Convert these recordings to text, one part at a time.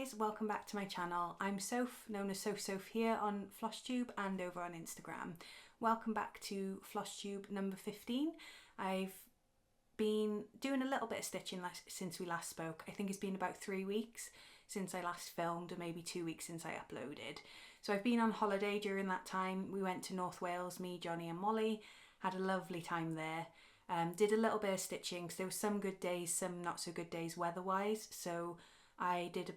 guys, welcome back to my channel. I'm Soph, known as Soph here on FlossTube and over on Instagram. Welcome back to FlossTube number 15. I've been doing a little bit of stitching since we last spoke. I think it's been about 3 weeks since I last filmed, or maybe 2 weeks since I uploaded. So I've been on holiday during that time. We went to North Wales, me, Johnny and Molly, had a lovely time there. Did a little bit of stitching because there were some good days, some not so good days weather-wise. So I did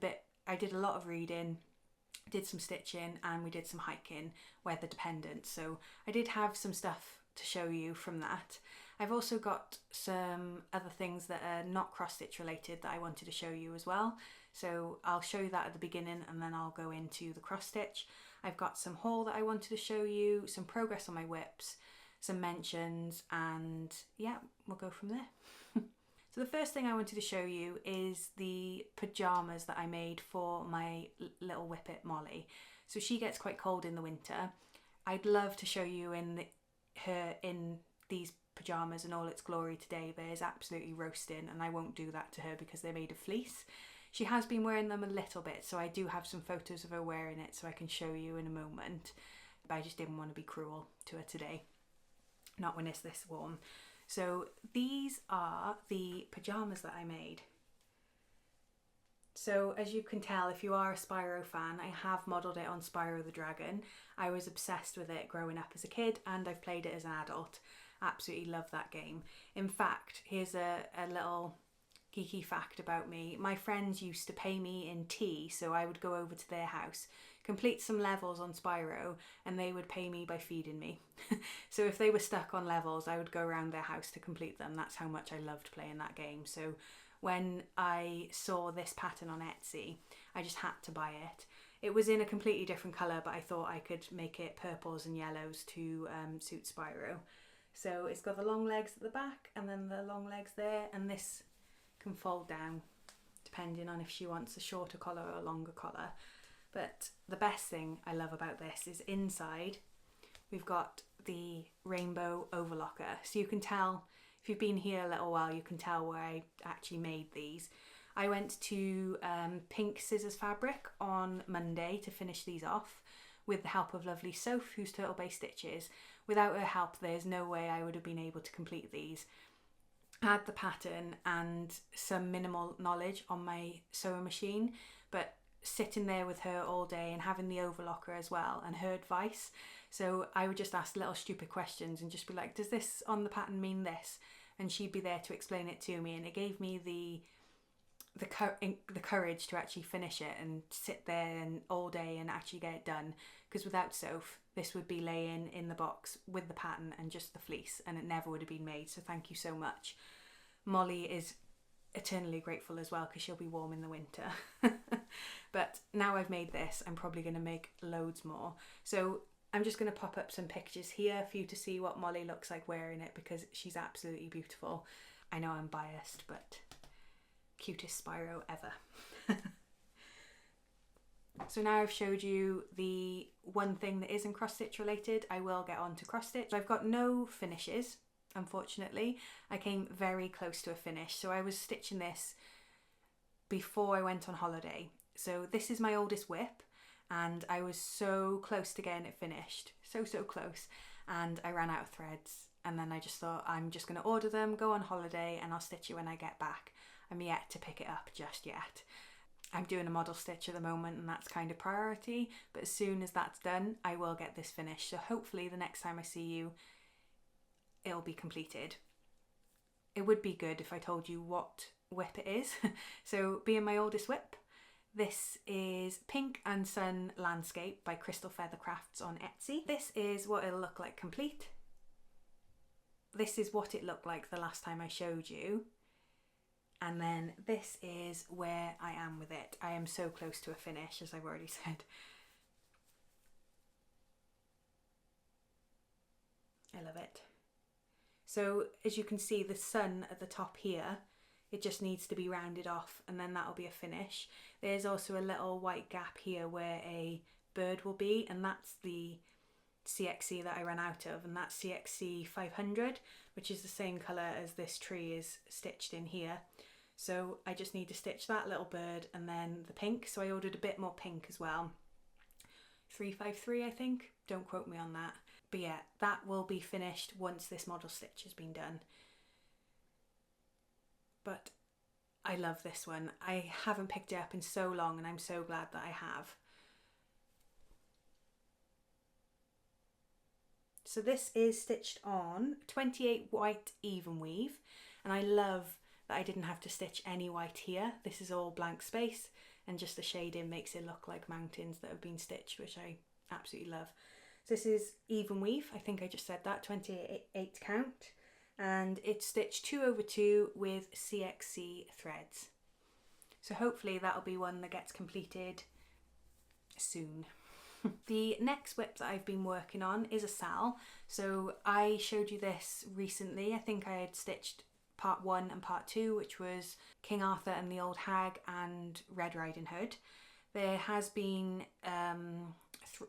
a lot of reading, did some stitching, and we did some hiking, weather dependent. So I did have some stuff to show you from that. I've also got some other things that are not cross-stitch related that I wanted to show you as well. So I'll show you that at the beginning and then I'll go into the cross-stitch. I've got some haul that I wanted to show you, some progress on my whips, some mentions, and yeah, we'll go from there. So the first thing I wanted to show you is the pajamas that I made for my little Whippet Molly. So she gets quite cold in the winter. I'd love to show you her in these pajamas in all its glory today, but it's absolutely roasting and I won't do that to her because they're made of fleece. She has been wearing them a little bit, so I do have some photos of her wearing it so I can show you in a moment, but I just didn't want to be cruel to her today. Not when it's this warm. So these are the pajamas that I made. So as you can tell, if you are a Spyro fan, I have modelled it on Spyro the Dragon. I was obsessed with it growing up as a kid and I've played it as an adult. Absolutely love that game. In fact, here's a little geeky fact about me. My friends used to pay me in tea, so I would go over to their house, complete some levels on Spyro, and they would pay me by feeding me. So if they were stuck on levels, I would go around their house to complete them. That's how much I loved playing that game. So when I saw this pattern on Etsy, I just had to buy it. It was in a completely different colour, but I thought I could make it purples and yellows to suit Spyro. So it's got the long legs at the back and then the long legs there, and this can fold down depending on if she wants a shorter collar or a longer collar. But the best thing I love about this is inside we've got the rainbow overlocker. So you can tell, if you've been here a little while, you can tell where I actually made these. I went to Pink Scissors Fabric on Monday to finish these off with the help of lovely Soph, who's Turtle.stitches. Without her help, there's no way I would have been able to complete these. I had the pattern and some minimal knowledge on my sewing machine, but sitting there with her all day and having the overlocker as well and her advice. So I would just ask little stupid questions and just be like, does this on the pattern mean this? And she'd be there to explain it to me, and it gave me the courage to actually finish it and sit there and all day and actually get it done, because without Soph this would be laying in the box with the pattern and just the fleece and it never would have been made. So thank you so much. Molly is eternally grateful as well because she'll be warm in the winter. But now I've made this, I'm probably going to make loads more. So I'm just going to pop up some pictures here for you to see what Molly looks like wearing it, because she's absolutely beautiful. I know I'm biased, but cutest Spyro ever. So now I've showed you the one thing that isn't cross-stitch related. I will get on to cross-stitch. I've got no finishes, unfortunately. I came very close to a finish. So I was stitching this before I went on holiday. So this is my oldest whip and I was so close to getting it finished. So close. And I ran out of threads, and then I just thought I'm just going to order them, go on holiday, and I'll stitch it when I get back. I'm yet to pick it up just yet. I'm doing a model stitch at the moment and that's kind of priority, but as soon as that's done, I will get this finished. So hopefully the next time I see you, it'll be completed. It would be good if I told you what whip it is. So being my oldest whip, this is Pink and Sun Landscape by Crystal Feather Crafts on Etsy. This is what it'll look like complete. This is what it looked like the last time I showed you. And then this is where I am with it. I am so close to a finish, as I've already said. I love it. So as you can see, the sun at the top here, it just needs to be rounded off and then that'll be a finish. There's also a little white gap here where a bird will be, and that's the CXC that I ran out of, and that's CXC 500, which is the same colour as this tree is stitched in here. So I just need to stitch that little bird and then the pink. So I ordered a bit more pink as well. 353 I think, don't quote me on that. But yeah, that will be finished once this model stitch has been done. But I love this one. I haven't picked it up in so long and I'm so glad that I have. So this is stitched on 28 white even weave, and I love that I didn't have to stitch any white here. This is all blank space, and just the shading makes it look like mountains that have been stitched, which I absolutely love. So this is even weave, I think I just said that, 28 count, and it's stitched 2/2 with CXC threads. So hopefully that'll be one that gets completed soon. The next whip that I've been working on is a Sal. So I showed you this recently. I think I had stitched part 1 and part 2, which was King Arthur and the Old Hag and Red Riding Hood. There has been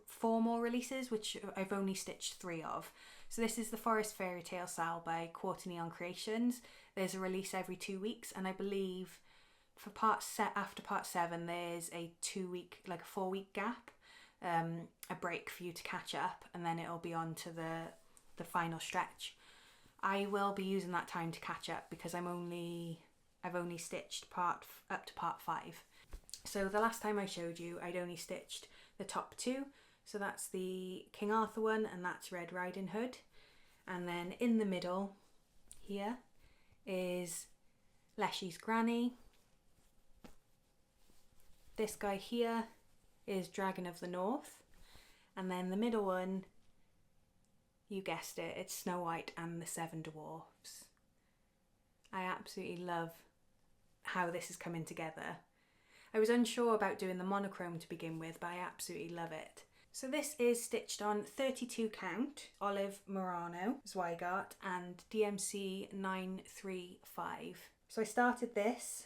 4 more releases, which I've only stitched 3 of. So this is the Forest Fairy Tale Sal by Quarter Neon Creations. There's a release every 2 weeks, and I believe for after part 7 there's a 2-week, like a 4-week gap. A break for you to catch up, and then it'll be on to the final stretch. I will be using that time to catch up because I've only stitched up to part 5. So the last time I showed you, I'd only stitched the top 2. So that's the King Arthur one, and that's Red Riding Hood. And then in the middle here is Leshy's Granny. This guy here is Dragon of the North, and then the middle one, you guessed it, it's Snow White and the 7 Dwarfs. I absolutely love how this is coming together. I was unsure about doing the monochrome to begin with, but I absolutely love it. So this is stitched on 32 count, Olive Murano, Zweigart, and DMC 935. So I started this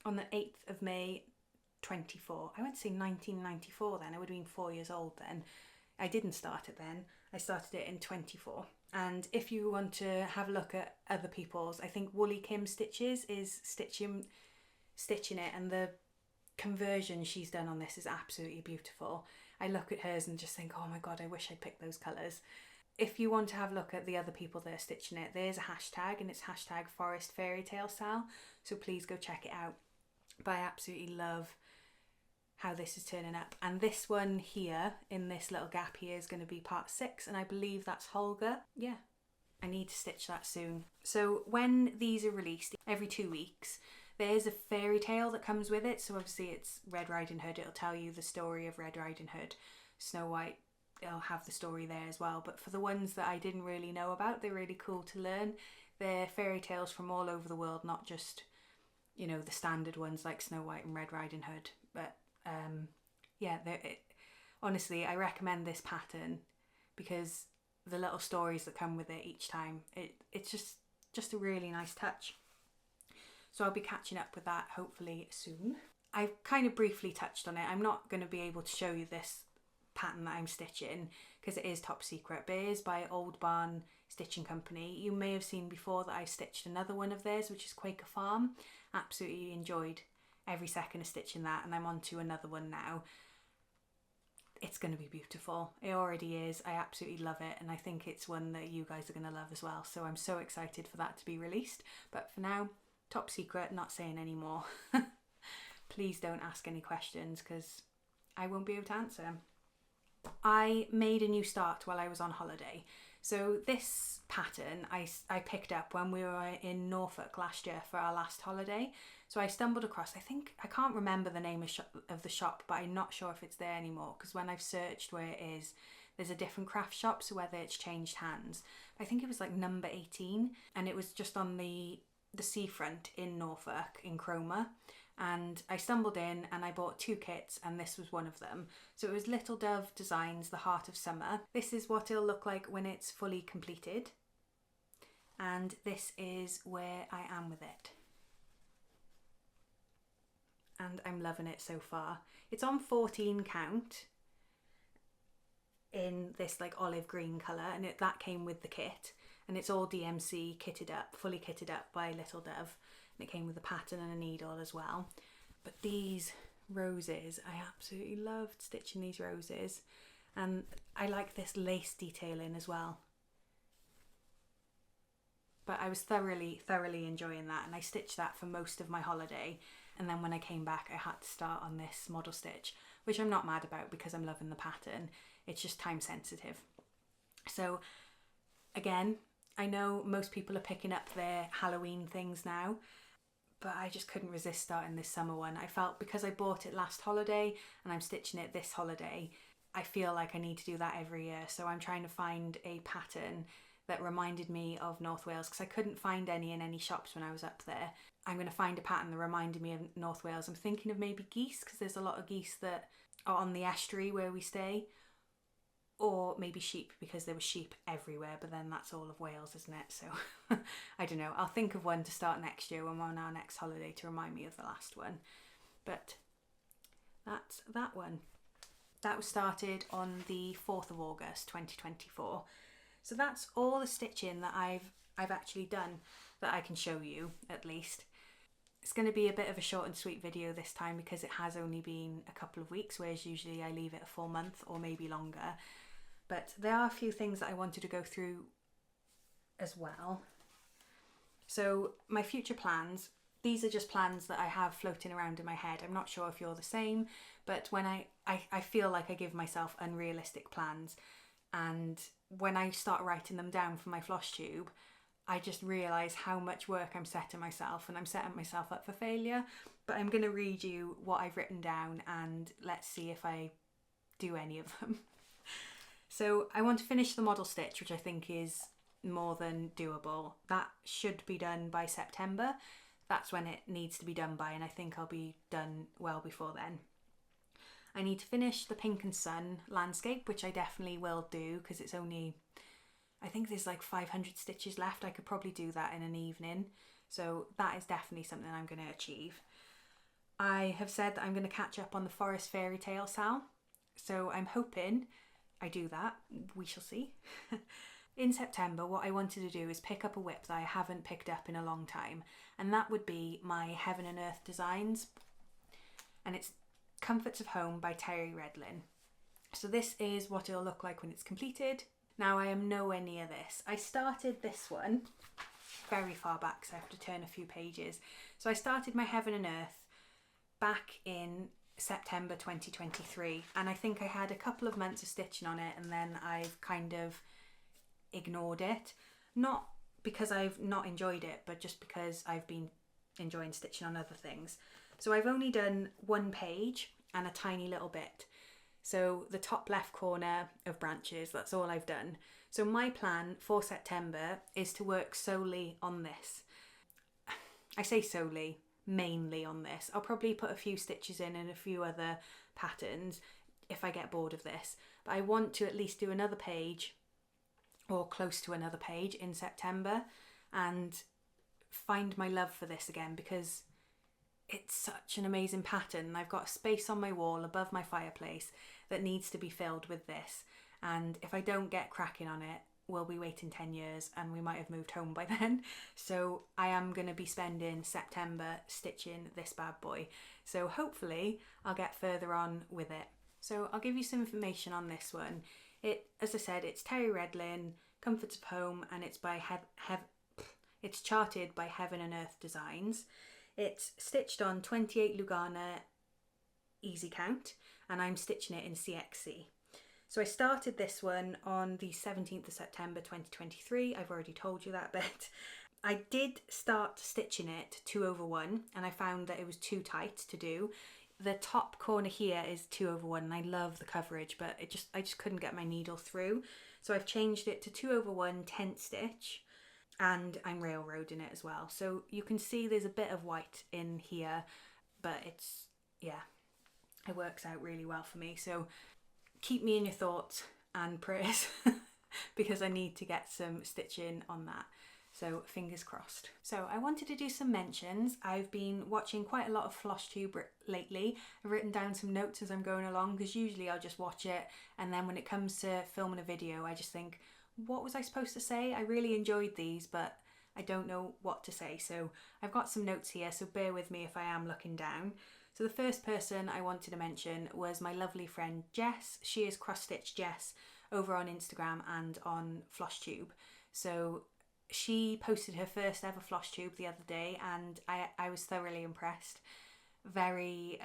on the 8th of May 24. I would say 1994 then. I would have been 4 years old then. I didn't start it then. I started it in 24. And if you want to have a look at other people's, I think Woollykim.stitches is stitching it, and the conversion she's done on this is absolutely beautiful. I look at hers and just think, oh my god, I wish I'd picked those colours. If you want to have a look at the other people that are stitching it, there's a hashtag, and it's hashtag Forest Fairy Tale Sal, so please go check it out. But I absolutely love how this is turning up. And this one here, in this little gap here, is going to be part 6, and I believe that's Holger. Yeah, I need to stitch that soon. So when these are released every 2 weeks, there's a fairy tale that comes with it. So obviously it's Red Riding Hood, it'll tell you the story of Red Riding Hood. Snow White, it'll have the story there as well. But for the ones that I didn't really know about, they're really cool to learn. They're fairy tales from all over the world, not just, you know, the standard ones like Snow White and Red Riding Hood. But yeah, honestly, I recommend this pattern because the little stories that come with it each time, it's just a really nice touch. So I'll be catching up with that hopefully soon. I've kind of briefly touched on it. I'm not going to be able to show you this pattern that I'm stitching because it is top secret, but it is by Old Barn Stitching Company. You may have seen before that I stitched another one of theirs, which is Quaker Farm. Absolutely enjoyed every second of stitching that, and I'm on to another one now. It's going to be beautiful. It already is. I absolutely love it, and I think it's one that you guys are going to love as well. So I'm so excited for that to be released. But for now, top secret, not saying any more. Please don't ask any questions because I won't be able to answer them. I made a new start while I was on holiday. So this pattern I picked up when we were in Norfolk last year for our last holiday. So I stumbled across, I can't remember the name of the shop, but I'm not sure if it's there anymore because when I've searched where it is, there's a different craft shop, so whether it's changed hands. I think it was like number 18, and it was just on the seafront in Norfolk in Cromer. And I stumbled in and I bought 2 kits, and this was one of them. So it was Little Dove Designs The Heart of Summer. This is what it'll look like when it's fully completed, and this is where I am with it, and I'm loving it so far. It's on 14 count in this like olive green colour, and that came with the kit, and it's all DMC kitted up, fully kitted up by Little Dove. and it came with a pattern and a needle as well. But these roses, I absolutely loved stitching these roses, and I like this lace detailing as well. But I was thoroughly enjoying that, and I stitched that for most of my holiday, and then when I came back I had to start on this model stitch, which I'm not mad about because I'm loving the pattern. It's just time sensitive. So again, I know most people are picking up their Halloween things now, but I just couldn't resist starting this summer one. I felt because I bought it last holiday and I'm stitching it this holiday, I feel like I need to do that every year. So I'm trying to find a pattern that reminded me of North Wales, because I couldn't find any in any shops when I was up there. I'm going to find a pattern that reminded me of North Wales. I'm thinking of maybe geese, because there's a lot of geese that are on the estuary where we stay, or maybe sheep, because there were sheep everywhere, but then that's all of Wales, isn't it? So I don't know, I'll think of one to start next year when we're on our next holiday to remind me of the last one. But that's that one. That was started on the 4th of August 2024. So that's all the stitching that I've actually done that I can show you, at least. It's going to be a bit of a short and sweet video this time because it has only been a couple of weeks, whereas usually I leave it a full month or maybe longer. But there are a few things that I wanted to go through as well. So my future plans, these are just plans that I have floating around in my head. I'm not sure if you're the same, but when I feel like I give myself unrealistic plans, and when I start writing them down for my FlossTube, I just realise how much work I'm setting myself, and I'm setting myself up for failure. But I'm going to read you what I've written down and let's see if I do any of them. So I want to finish the model stitch, which I think is more than doable. That should be done by September. That's when it needs to be done by, and I think I'll be done well before then. I need to finish the Pink and Sun landscape, which I definitely will do because it's only, I think there's like 500 stitches left. I could probably do that in an evening. So that is definitely something I'm going to achieve. I have said that I'm going to catch up on the Forest Fairy Tale Sal. So I'm hoping I do that. We shall see. In September, what I wanted to do is pick up a whip that I haven't picked up in a long time. And that would be my Heaven and Earth Designs. And it's Comforts of Home by Terry Redlin. So this is what it'll look like when it's completed. Now I am nowhere near this. I started this one very far back, so I have to turn a few pages. So I started my Heaven and Earth back in September 2023, and I think I had a couple of months of stitching on it, and then I've kind of ignored it. Not because I've not enjoyed it, but just because I've been enjoying stitching on other things. So I've only done one page and a tiny little bit. So the top left corner of branches, that's all I've done. So my plan for September is to work solely on this. I say solely, mainly on this. I'll probably put a few stitches in and a few other patterns if I get bored of this. But I want to at least do another page or close to another page in September and find my love for this again, because it's such an amazing pattern. I've got a space on my wall above my fireplace that needs to be filled with this, and if I don't get cracking on it, we'll be waiting 10 years and we might have moved home by then. So I am going to be spending September stitching this bad boy, so hopefully I'll get further on with it. So I'll give you some information on this one. As I said, it's Terry Redlin, Comforts of Home, and it's by it's charted by Heaven and Earth Designs. It's stitched on 28 Lugana easy count, and I'm stitching it in CXC. So I started this one on the 17th of September 2023. I've already told you that bit. I did start stitching it 2/1, and I found that it was too tight to do. The top corner here is 2/1, and I love the coverage, but I just couldn't get my needle through. So I've changed it to 2/1 tent stitch, and I'm railroading it as well. So you can see there's a bit of white in here, but it's, yeah, it works out really well for me. So keep me in your thoughts and prayers because I need to get some stitching on that. So fingers crossed. So I wanted to do some mentions. I've been watching quite a lot of FlossTube lately. I've written down some notes as I'm going along, because usually I'll just watch it, and then when it comes to filming a video, I just think, what was I supposed to say? I really enjoyed these, but I don't know what to say. So I've got some notes here, so bear with me if I am looking down. So the first person I wanted to mention was my lovely friend Jess. She is Cross Stitch Jess over on Instagram and on FlossTube. So she posted her first ever FlossTube the other day, and I was thoroughly impressed. Very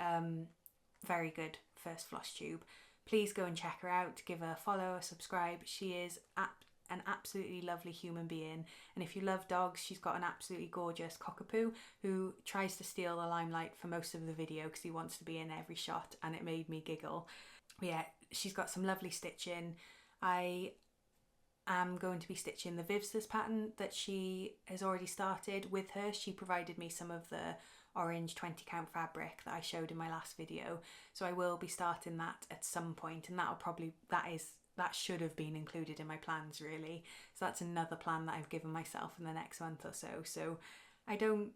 good first FlossTube. Please go and check her out, give her a follow, a subscribe. She is an absolutely lovely human being, and if you love dogs, she's got an absolutely gorgeous cockapoo who tries to steal the limelight for most of the video because he wants to be in every shot, and it made me giggle. Yeah, she's got some lovely stitching. I am going to be stitching the Vivs's pattern that she has already started with her. She provided me some of the orange 20 count fabric that I showed in my last video, so I will be starting that at some point, and that should have been included in my plans really. So that's another plan that I've given myself in the next month or so. So I don't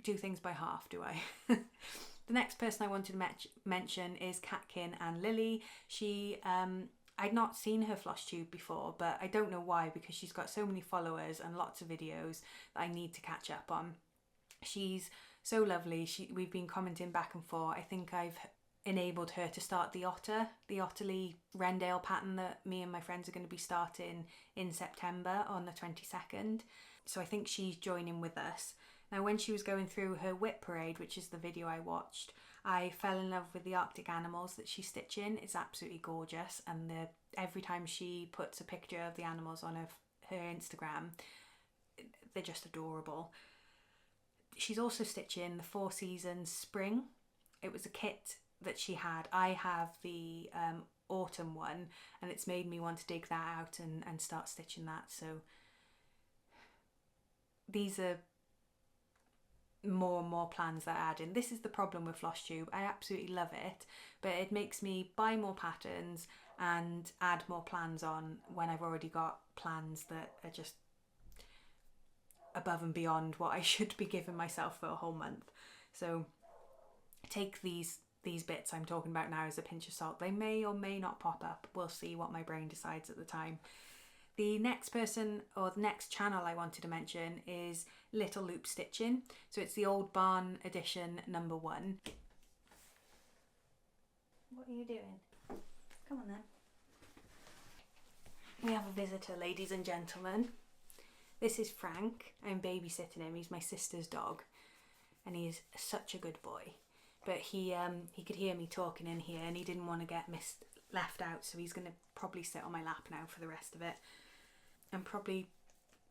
do things by half, do I? The next person I wanted to mention is Catkin and Lily. She I'd not seen her FlossTube before, but I don't know why, because she's got so many followers and lots of videos that I need to catch up on. She's so lovely. We've been commenting back and forth. I think I've enabled her to start the Otterly Rendale pattern that me and my friends are going to be starting in September on the 22nd. So I think she's joining with us. Now, when she was going through her whip parade, which is the video I watched, I fell in love with the Arctic animals that she's stitching. It's absolutely gorgeous, and every time she puts a picture of the animals on her Instagram, they're just adorable. She's also stitching the Four Seasons Spring. It was a kit that she had. I have the autumn one, and it's made me want to dig that out and start stitching that. So these are more and more plans that I add in. This is the problem with FlossTube. I absolutely love it, but it makes me buy more patterns and add more plans on when I've already got plans that are just above and beyond what I should be giving myself for a whole month. So take these bits I'm talking about now as a pinch of salt. They may or may not pop up. We'll see what my brain decides at the time. The next person, or the next channel I wanted to mention, is Little Loop Stitching. So it's the Old Barn edition #1. What are you doing? Come on then. We have a visitor, ladies and gentlemen. This is Frank. I'm babysitting him. He's my sister's dog, and he's such a good boy. But he could hear me talking in here, and he didn't want to get left out, so he's going to probably sit on my lap now for the rest of it, and probably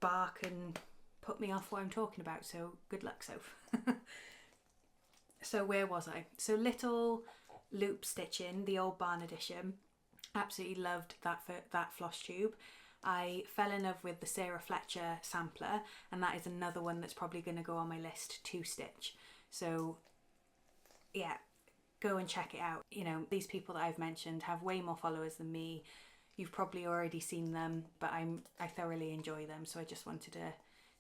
bark and put me off what I'm talking about. So good luck, Soph. So where was I? So Little Loop Stitching, the Old Barn edition. Absolutely loved that FlossTube. I fell in love with the Sarah Fletcher sampler, and that is another one that's probably going to go on my list to stitch. So yeah, go and check it out. You know, these people that I've mentioned have way more followers than me. You've probably already seen them, but I thoroughly enjoy them, so I just wanted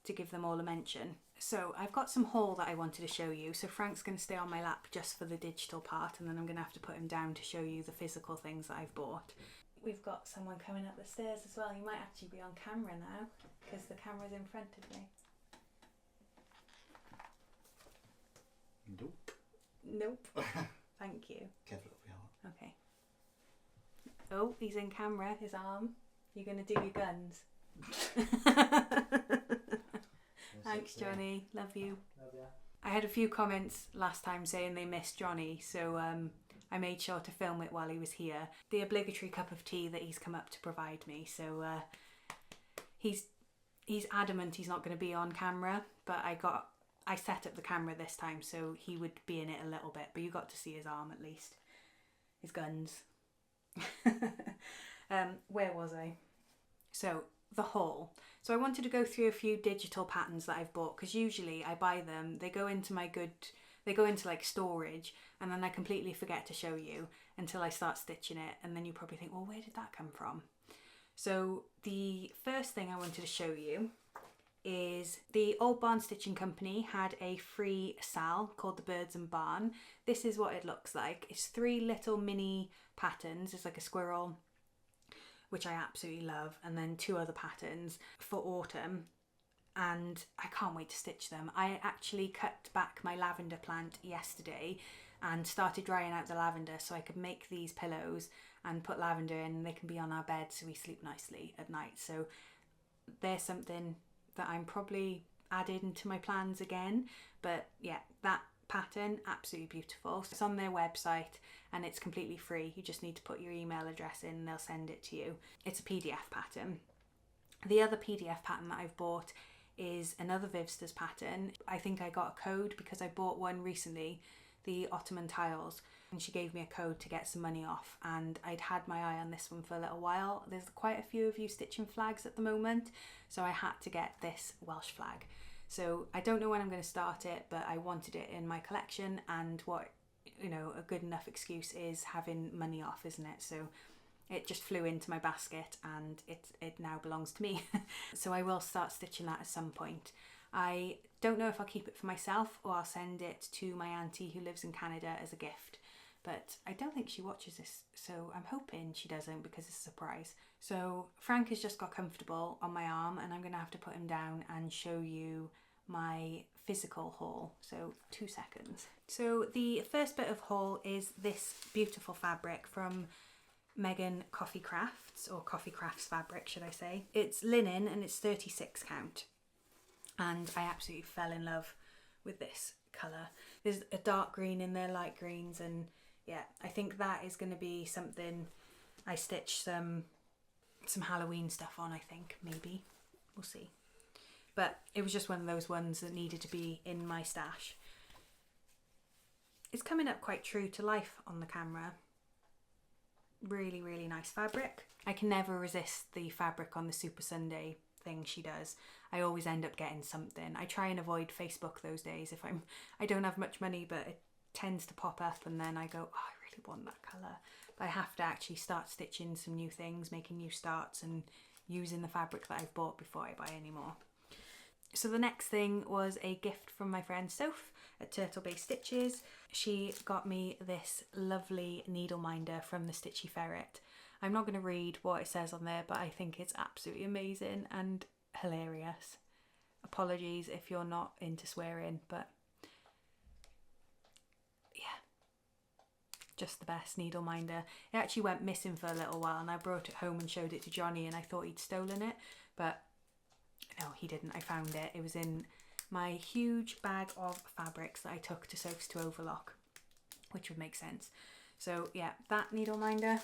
to give them all a mention. So I've got some haul that I wanted to show you. So Frank's going to stay on my lap just for the digital part, and then I'm going to have to put him down to show you the physical things that I've bought. We've got someone coming up the stairs as well. You might actually be on camera now because the camera's in front of me. Nope. Nope. Thank you. Careful, it'll be hot. Okay. Oh, he's in camera, his arm. You're going to do your guns. Thanks, Johnny. Love you. Love ya. I had a few comments last time saying they missed Johnny, so I made sure to film it while he was here. The obligatory cup of tea that he's come up to provide me. So he's adamant he's not going to be on camera, but I set up the camera this time so he would be in it a little bit, but you got to see his arm at least. His guns. Where was I? So the haul. So I wanted to go through a few digital patterns that I've bought, because usually I buy them, they go into like storage, and then I completely forget to show you until I start stitching it, and then you probably think, well, where did that come from? So the first thing I wanted to show you is the Old Barn Stitching Company had a free sal called the Birds and Barn. This is what it looks like. It's 3 little mini patterns. It's like a squirrel, which I absolutely love, and then 2 other patterns for autumn. and I can't wait to stitch them. I actually cut back my lavender plant yesterday and started drying out the lavender so I could make these pillows and put lavender in, and they can be on our bed so we sleep nicely at night. So there's something that I'm probably adding to my plans again. But yeah, that pattern, absolutely beautiful. It's on their website and it's completely free. You just need to put your email address in and they'll send it to you. It's a PDF pattern. The other PDF pattern that I've bought is another Vivsters pattern. I think I got a code because I bought one recently, the Ottoman tiles, and she gave me a code to get some money off, and I'd had my eye on this one for a little while. There's quite a few of you stitching flags at the moment, so I had to get this Welsh flag. So I don't know when I'm going to start it, but I wanted it in my collection, and what, you know, a good enough excuse is having money off, isn't it? So it just flew into my basket and it now belongs to me. So I will start stitching that at some point. I don't know if I'll keep it for myself or I'll send it to my auntie who lives in Canada as a gift, but I don't think she watches this, so I'm hoping she doesn't because it's a surprise. So Frank has just got comfortable on my arm and I'm going to have to put him down and show you my physical haul. So 2 seconds. So the first bit of haul is this beautiful fabric from Megan Coffee Crafts, or Coffee Crafts fabric should I say. It's linen and it's 36 count, and I absolutely fell in love with this colour. There's a dark green in there, light greens, and yeah, I think that is going to be something I stitch some Halloween stuff on, I think, maybe. We'll see. But it was just one of those ones that needed to be in my stash. It's coming up quite true to life on the camera. Really, really nice fabric. I can never resist the fabric on the Super Sunday thing she does. I always end up getting something. I try and avoid Facebook those days if I don't have much money, but it tends to pop up and then I go, oh, I really want that colour. But I have to actually start stitching some new things, making new starts and using the fabric that I've bought before I buy any more. So the next thing was a gift from my friend Soph at Turtle.stitches. She got me this lovely needle minder from the Stitchy Ferret. I'm not going to read what it says on there, but I think it's absolutely amazing and hilarious. Apologies if you're not into swearing, but yeah, just the best needle minder. It actually went missing for a little while and I brought it home and showed it to Johnny and I thought he'd stolen it, but no, he didn't. I found it. It was in my huge bag of fabrics that I took to Soph's to overlock, which would make sense. So yeah, that needle minder.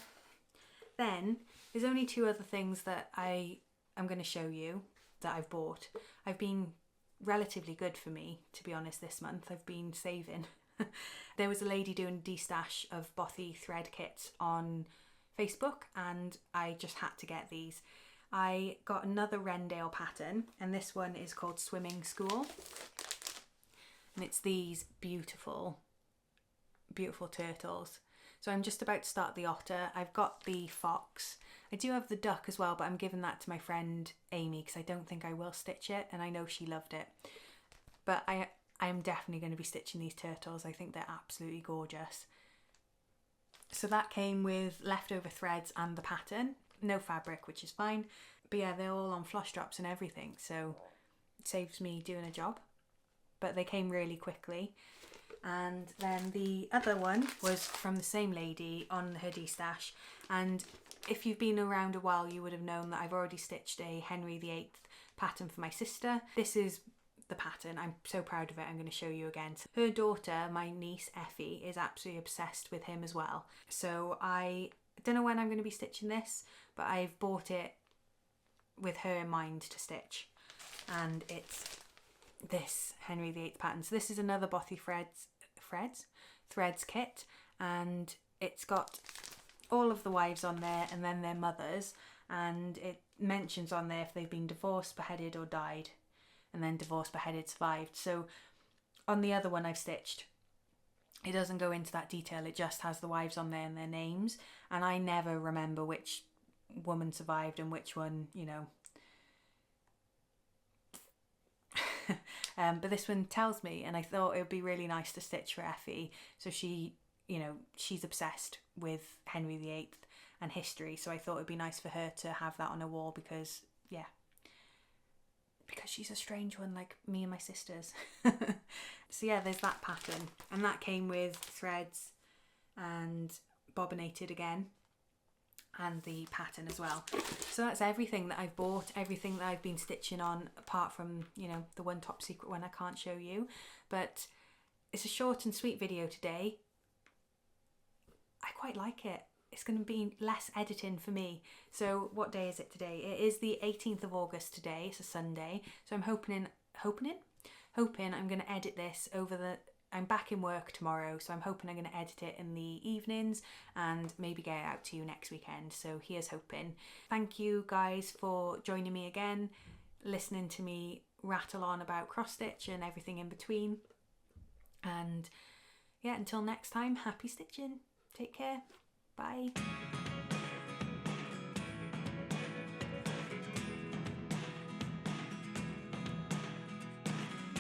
Then there's only 2 other things that I am going to show you that I've bought. I've been relatively good for me, to be honest, this month. I've been saving. There was a lady doing destash of bothy thread kits on Facebook and I just had to get these. I got another Rendale pattern and this one is called Swimming School. And it's these beautiful, beautiful turtles. So I'm just about to start the otter. I've got the fox. I do have the duck as well, but I'm giving that to my friend Amy because I don't think I will stitch it and I know she loved it. But I'm definitely going to be stitching these turtles. I think they're absolutely gorgeous. So that came with leftover threads and the pattern. No fabric, which is fine. But yeah, they're all on floss drops and everything, so it saves me doing a job. But they came really quickly. And then the other one was from the same lady on her destash. And if you've been around a while, you would have known that I've already stitched a Henry VIII pattern for my sister. This is the pattern. I'm so proud of it. I'm going to show you again. Her daughter, my niece Effie, is absolutely obsessed with him as well. So I don't know when I'm going to be stitching this, but I've bought it with her in mind to stitch. And it's this Henry VIII pattern. So this is another bothy threads kit, and it's got all of the wives on there and then their mothers, and it mentions on there if they've been divorced, beheaded or died, and then divorced, beheaded, survived. So on the other one I've stitched, it doesn't go into that detail, it just has the wives on there and their names, and I never remember which woman survived and which one, you know. But this one tells me, and I thought it would be really nice to stitch for Effie. So she, you know, she's obsessed with Henry VIII and history, so I thought it'd be nice for her to have that on a wall because, yeah, because she's a strange one, like me and my sisters. So yeah, there's that pattern, and that came with threads and bobbinated again, and the pattern as well. So that's everything that I've bought, everything that I've been stitching on, apart from, you know, the one top secret one I can't show you. But it's a short and sweet video today. I quite like it. It's going to be less editing for me. So what day is it today? It is the 18th of August today. It's a Sunday. So I'm hoping I'm going to edit this over the... I'm back in work tomorrow, so I'm hoping I'm going to edit it in the evenings and maybe get it out to you next weekend. So here's hoping. Thank you guys for joining me again, listening to me rattle on about cross stitch and everything in between. And yeah, until next time, happy stitching. Take care. Bye.